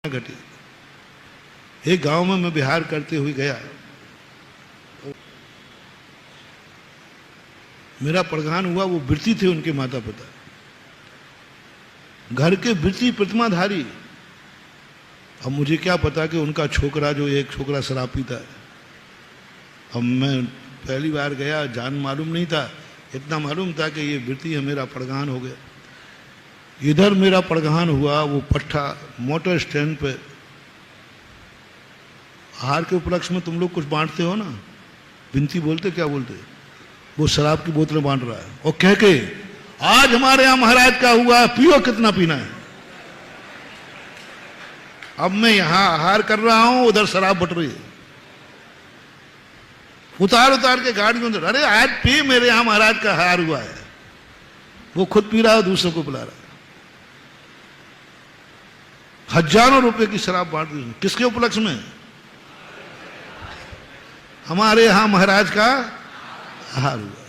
घटी। एक गांव में मैं बिहार करते हुए गया, मेरा प्रधान हुआ, वो वृत्ति थे उनके माता पिता, घर के वृत्ति प्रतिमाधारी। अब मुझे क्या पता कि उनका छोकरा, जो एक छोकरा शराब पीता है। अब मैं पहली बार गया, जान मालूम नहीं था, इतना मालूम था कि ये वृत्ति है, मेरा प्रधान हो गया। इधर मेरा प्रधान हुआ, वो पट्टा मोटर स्टैंड पे, आहार के उपलक्ष्य में तुम लोग कुछ बांटते हो ना, बिनती बोलते, क्या बोलते, वो शराब की बोतलें बांट रहा है और कह के आज हमारे यहां महाराज का हुआ, पियो, कितना पीना है। अब मैं यहां आहार कर रहा हूं, उधर शराब बट रही है, उतार उतार के गाड़ी में, अरे आज पी, मेरे यहां महाराज का आहार हुआ है। वो खुद पी रहा है, दूसरों को पिला रहा है। हजारों रुपए की शराब बांट दी, किसके उपलक्ष्य में? हमारे यहां महाराज का आहार हुआ।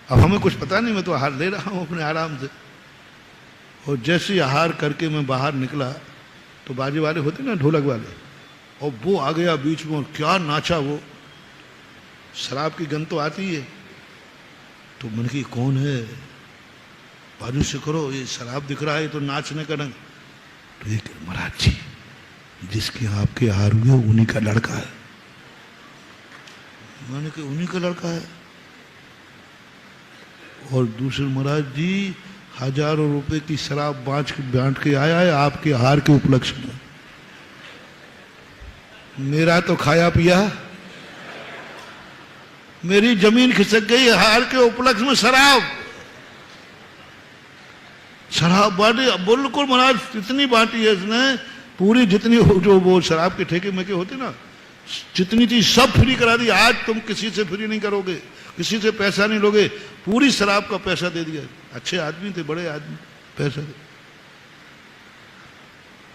अब हमें कुछ पता नहीं, मैं तो आहार ले रहा हूं अपने आराम से। और जैसे ही आहार करके मैं बाहर निकला तो बाजे वाले होते ना, ढोलक वाले, और वो आ गया बीच में और क्या नाचा वो। शराब की गंध तो आती है, तो मन की कौन है, बाजू से करो, ये शराब दिख रहा है, तो नाचने का ढंग। तो एक महाराज जी, जिसके आपके आहार हुए उन्हीं का लड़का है। मैंने कहा उन्हीं का लड़का है। और दूसरे, महाराज जी हजारों रुपए की शराब बांट के आया है आपके आहार के उपलक्ष्य में। मेरा तो खाया पिया, मेरी जमीन खिसक गई, आहार के उपलक्ष्य में शराब बांटी। बिल्कुल महाराज, इतनी बांटी है इसने, पूरी जितनी जो वो शराब के ठेके में के होते ना, जितनी थी सब फ्री करा दी। आज तुम किसी से फ्री नहीं करोगे, किसी से पैसा नहीं लोगे, पूरी शराब का पैसा दे दिया। अच्छे आदमी थे, बड़े आदमी, पैसा दे।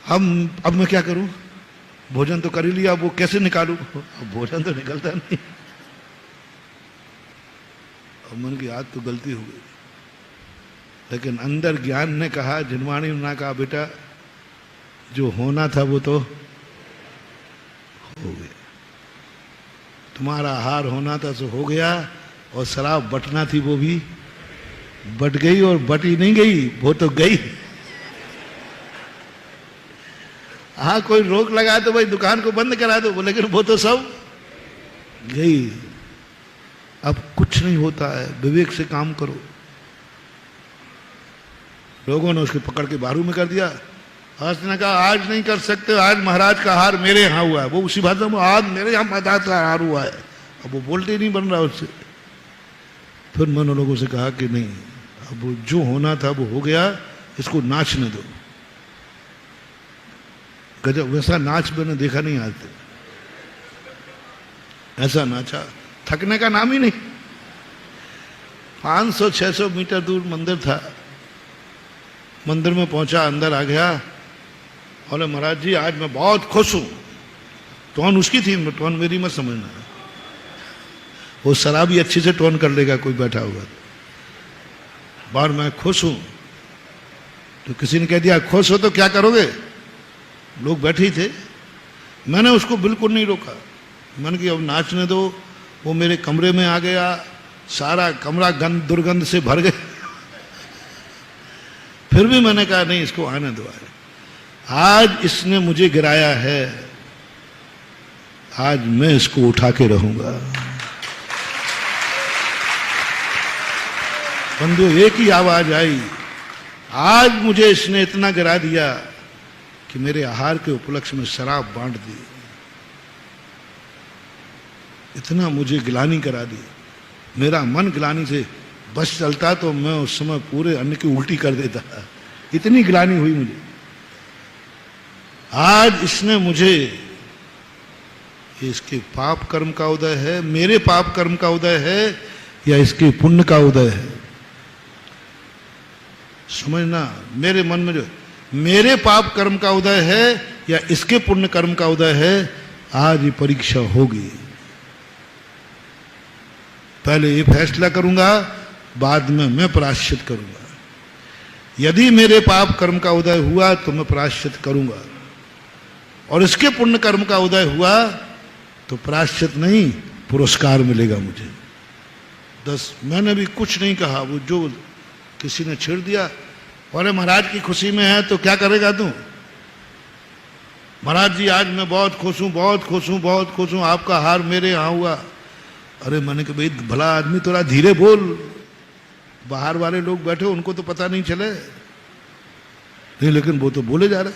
अब मैं क्या करूं? भोजन तो कर ही लिया, वो कैसे निकालूं? अब भोजन तो निकलता नहीं। अब मन की आज तो गलती हो गई, लेकिन अंदर ज्ञान ने कहा, जिनवाणी ने कहा, बेटा जो होना था वो तो हो गया, तुम्हारा आहार होना था सो हो गया, और शराब बटना थी वो भी बट गई, और बटी नहीं गई, वो तो गई। हाँ, कोई रोक लगा तो भाई दुकान को बंद करा दो, लेकिन वो तो सब गई। अब कुछ नहीं होता है, विवेक से काम करो। लोगों ने उसके पकड़ के बारू में कर दिया। उसने कहा आज नहीं कर सकते, आज महाराज का आहार मेरे यहाँ हुआ है। वो उसी भाषा में, आज मेरे यहाँ महाराज का आहार हुआ है। अब वो बोलते ही नहीं बन रहा उससे। फिर मैंने लोगों से कहा कि नहीं, अब जो होना था वो हो गया, इसको नाचने दो। गजब, वैसा नाच मैंने देखा नहीं आज तक। ऐसा नाचा, थकने का नाम ही नहीं। 500-600 मीटर दूर मंदिर था। मंदिर में पहुंचा, अंदर आ गया, बोले महाराज जी आज मैं बहुत खुश हूं। टोन उसकी थी, टोन मेरी मत समझना। वो शराबी अच्छे से टोन कर लेगा कोई बैठा होगा। बार मैं खुश हूं, तो किसी ने कह दिया खुश हो तो क्या करोगे? लोग बैठे ही थे। मैंने उसको बिल्कुल नहीं रोका। मैंने कहा अब नाचने दो। वो मेरे कमरे में आ गया, सारा कमरा गंद दुर्गंध से भर गया। फिर भी मैंने कहा नहीं, इसको आने दो। आज इसने मुझे गिराया है, आज मैं इसको उठा के रहूंगा। बंधु, एक ही आवाज आई, आज मुझे इसने इतना गिरा दिया कि मेरे आहार के उपलक्ष्य में शराब बांट दी, इतना मुझे गिलानी करा दी। मेरा मन गिलानी से बस चलता तो मैं उस समय पूरे अन्न की उल्टी कर देता। इतनी गिलानी हुई मुझे। आज इसने मुझे, इसके पाप कर्म का उदय है, मेरे पाप कर्म का उदय है, या इसके पुण्य का उदय है? समझना, मेरे मन में जो मेरे पाप कर्म का उदय है या इसके पुण्य कर्म का उदय है, आज ये परीक्षा होगी। पहले ये फैसला करूंगा, बाद में मैं प्रायश्चित करूंगा। यदि मेरे पाप कर्म का उदय हुआ तो मैं प्रायश्चित करूंगा, और इसके पुण्य कर्म का उदय हुआ तो प्रायश्चित नहीं पुरस्कार मिलेगा मुझे। मैंने भी कुछ नहीं कहा, वो जो किसी ने छेड़ दिया, बोले महाराज की खुशी में है तो क्या करेगा तू? महाराज जी आज मैं बहुत खुश हूं, बहुत खुश हूं, बहुत खुश हूं, आपका हार मेरे यहाँ हुआ। अरे मैंने कहा भाई भला आदमी थोड़ा धीरे बोल, बाहर वाले लोग बैठे उनको तो पता नहीं चले। नहीं लेकिन वो तो बोले जा रहे।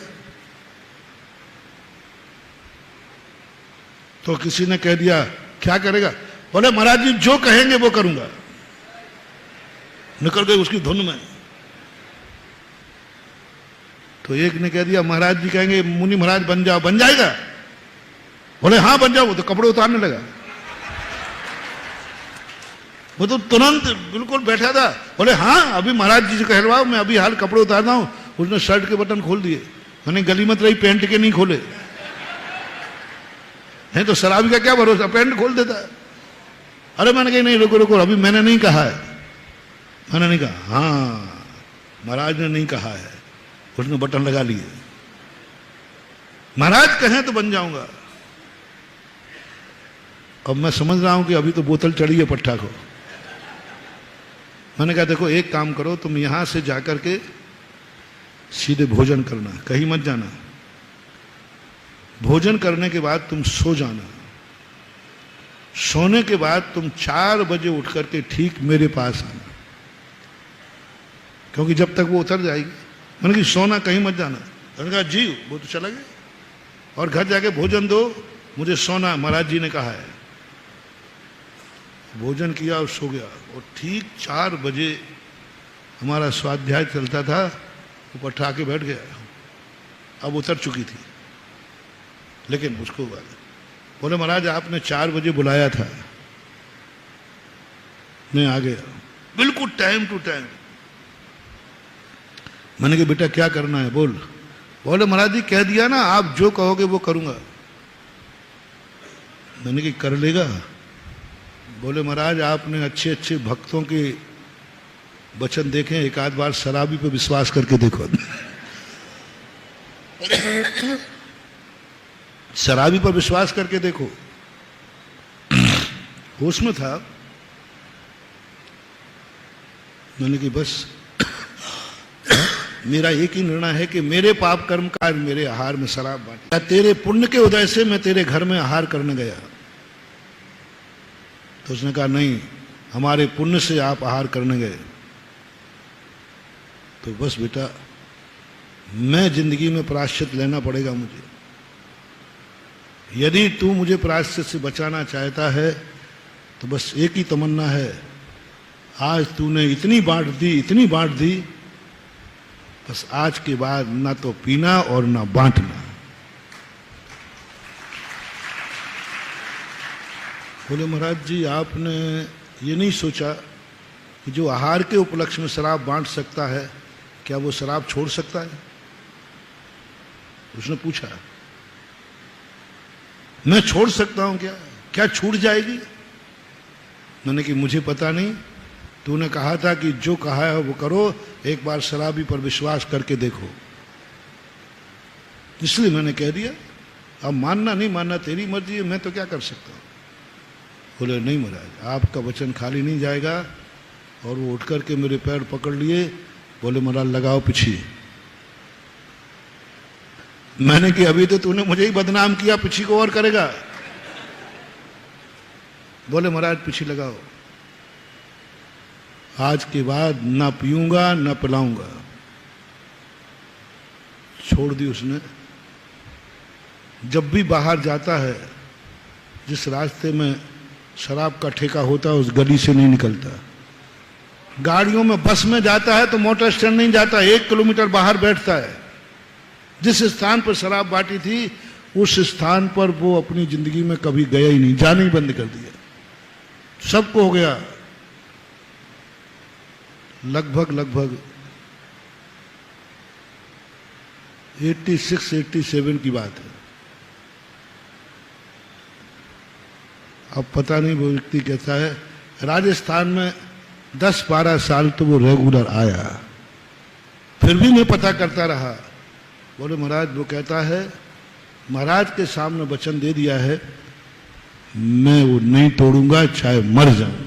तो किसी ने कह दिया क्या करेगा? बोले महाराज जी जो कहेंगे वो करूंगा। निकल गए उसकी धुन में। तो एक ने कह दिया महाराज जी कहेंगे मुनि महाराज बन जाओ, बन जाएगा? बोले हाँ बन जाओ। वो तो कपड़े उतारने लगा, वो तो तुरंत बिल्कुल बैठा था। बोले हाँ अभी महाराज जी से कहलवाओ, मैं अभी हाल कपड़े उतारता हूं। उसने शर्ट के बटन खोल दिए। मैंने गली मत रही, पैंट के नहीं खोले हैं तो शराबी का क्या भरोसा, पैंट खोल देता है। अरे मैंने कहा नहीं रुको रुको, अभी मैंने नहीं कहा है। मैंने नहीं कहा, हाँ महाराज ने नहीं कहा है। उसने बटन लगा लिए। महाराज कहें तो बन जाऊंगा। अब मैं समझ रहा हूं कि अभी तो बोतल चढ़ी है पट्टा को। मैंने कहा देखो एक काम करो, तुम यहां से जाकर के सीधे भोजन करना, कहीं मत जाना। भोजन करने के बाद तुम सो जाना। सोने के बाद तुम 4 बजे उठ करके ठीक मेरे पास आना, क्योंकि जब तक वो उतर जाएगी। मैंने कहा सोना कहीं मत जाना। मैंने कहा जी, वो तो चला गया। और घर जाके भोजन दो, मुझे सोना महाराज जी ने कहा है। भोजन किया और सो गया। और ठीक 4 बजे हमारा स्वाध्याय चलता था, वो पट्टा आके बैठ गया। अब उतर चुकी थी, लेकिन उसको बोले महाराज आपने 4 बजे बुलाया था, मैं आ गया बिल्कुल टाइम टू टाइम। मैंने कहा बेटा क्या करना है बोल। बोले महाराज जी कह दिया ना, आप जो कहोगे वो करूंगा। मैंने कहा कर लेगा? बोले महाराज आपने अच्छे अच्छे भक्तों के वचन देखे, एक आध बार शराबी पे विश्वास करके देखो। शराबी पर विश्वास करके देखो। होश में था। मैंने कि बस मेरा एक ही निर्णय है कि मेरे पाप कर्म का आज मेरे आहार में शराब बांटी। तेरे पुण्य के उदय से मैं तेरे घर में आहार करने गया। तो उसने कहा नहीं, हमारे पुण्य से आप आहार करने गए। तो बस बेटा मैं जिंदगी में प्रायश्चित लेना पड़ेगा मुझे। यदि तू मुझे प्रायश्चित से बचाना चाहता है तो बस एक ही तमन्ना है, आज तूने इतनी बांट दी, इतनी बांट दी, बस आज के बाद ना तो पीना और ना बांटना। बोले महाराज जी आपने ये नहीं सोचा कि जो आहार के उपलक्ष्य में शराब बांट सकता है, क्या वो शराब छोड़ सकता है? उसने पूछा मैं छोड़ सकता हूं क्या? क्या छूट जाएगी? मैंने कि मुझे पता नहीं, तूने कहा था कि जो कहा है वो करो, एक बार शराबी पर विश्वास करके देखो, इसलिए मैंने कह दिया। अब मानना नहीं मानना तेरी मर्जी है, मैं तो क्या कर सकता हूं। बोले नहीं महाराज आपका वचन खाली नहीं जाएगा। और वो उठ करके मेरे पैर पकड़ लिए। बोले महाराज लगाओ पिछी। मैंने कि अभी तो तूने मुझे ही बदनाम किया, पिछी को और करेगा। बोले महाराज पिछी लगाओ, आज के बाद ना पीऊंगा ना पिलाऊंगा। छोड़ दी उसने। जब भी बाहर जाता है, जिस रास्ते में शराब का ठेका होता है उस गली से नहीं निकलता। गाड़ियों में बस में जाता है तो मोटर स्टैंड नहीं जाता, 1 किलोमीटर बाहर बैठता है। जिस स्थान पर शराब बांटी थी उस स्थान पर वो अपनी जिंदगी में कभी गया ही नहीं, जाना ही बंद कर दिया। सबको हो गया। लगभग 86-87 की बात है। अब पता नहीं वो व्यक्ति कैसा है। राजस्थान में 10-12 साल तो वो रेगुलर आया। फिर भी मैं पता करता रहा। बोले महाराज वो कहता है महाराज के सामने वचन दे दिया है, मैं वो नहीं तोड़ूंगा चाहे मर जाऊं।